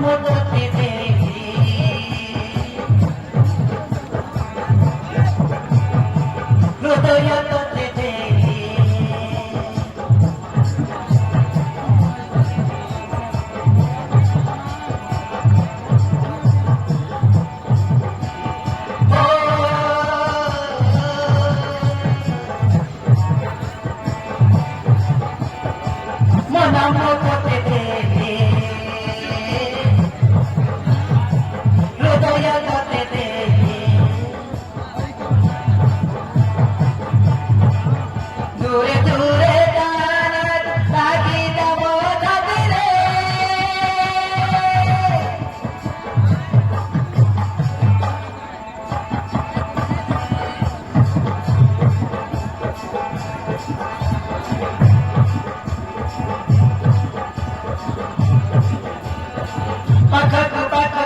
মততে দেখি হৃদয় তোতে দেখি মনা মততে দেখি হৃদয় তোতে দেখি দূরে দূরে দাঁড়াত তাকি যাব তাদিরে পাখা পাখা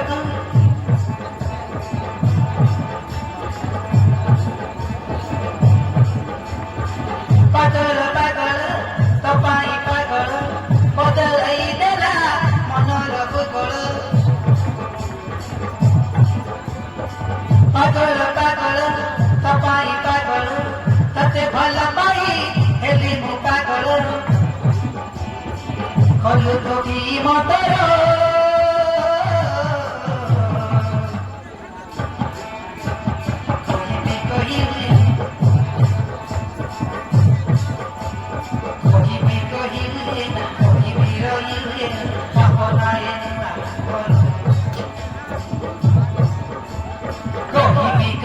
पागल पागल तपाई पागल बदलाइदेला मनर भूगोल पागल पागल तपाई पागल तते भल पाई हेली मु पागल कलु तोकी मतर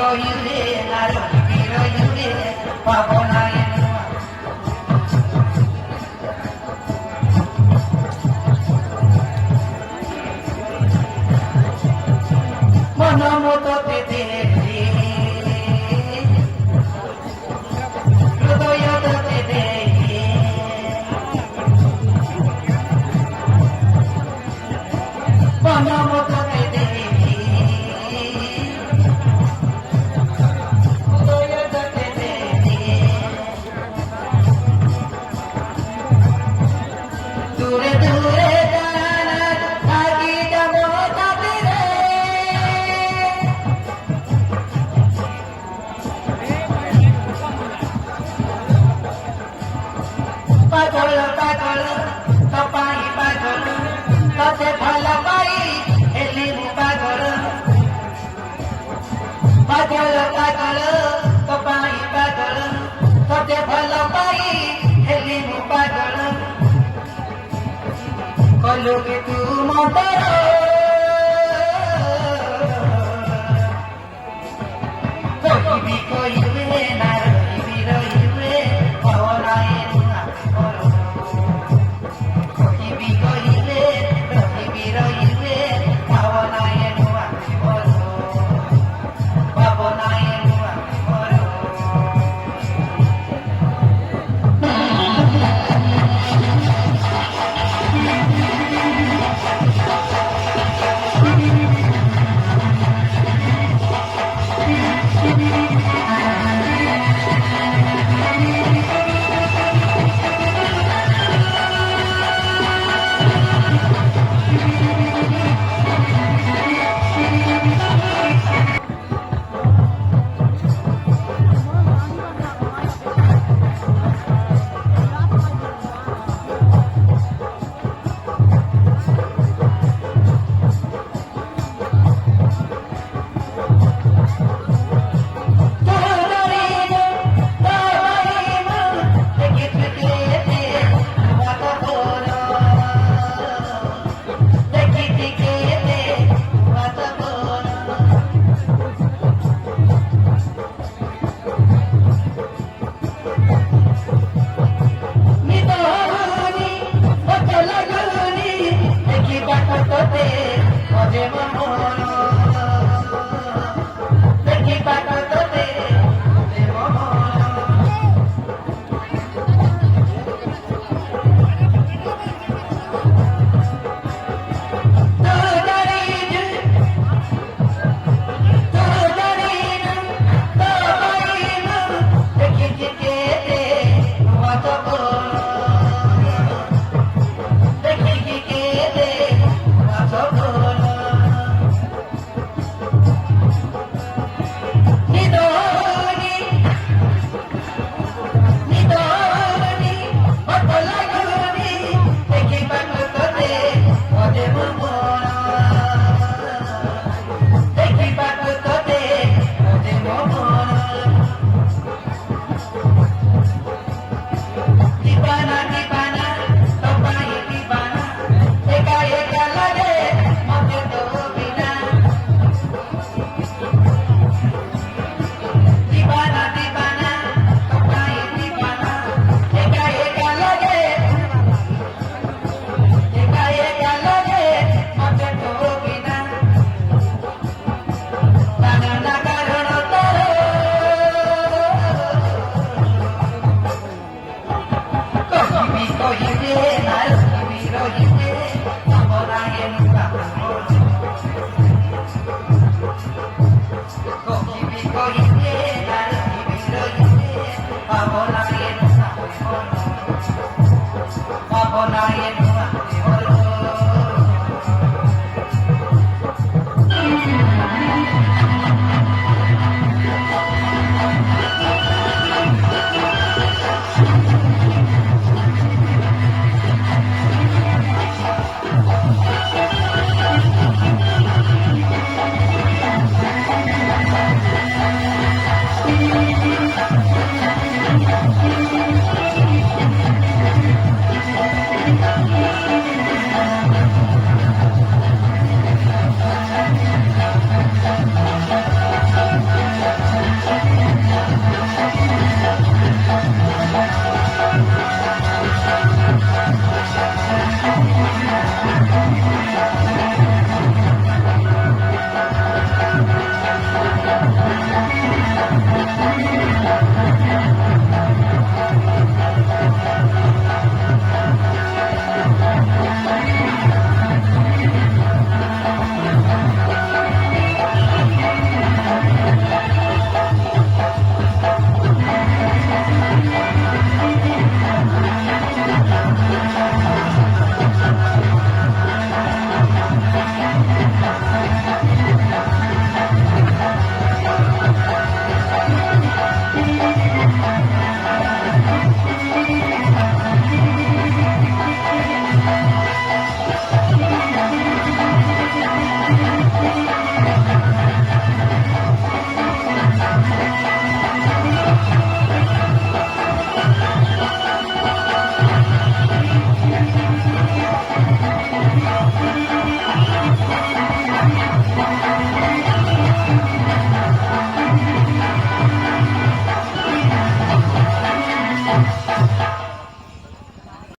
Koyule na biro yule pavona yenua mona moto te dekhi hridoy tote dekhi mona moto te dekhi দূরে দূরে দাঁড়াত তাকি যাব তাদিরে পাগল পাগল तपाई पागल तते भल पाई हेली मु पागल पागल पागल तपाई पागल तते भल पाई हेली मु पागल कलु के तू मतर कोई कोई ना रही रही पवना আমার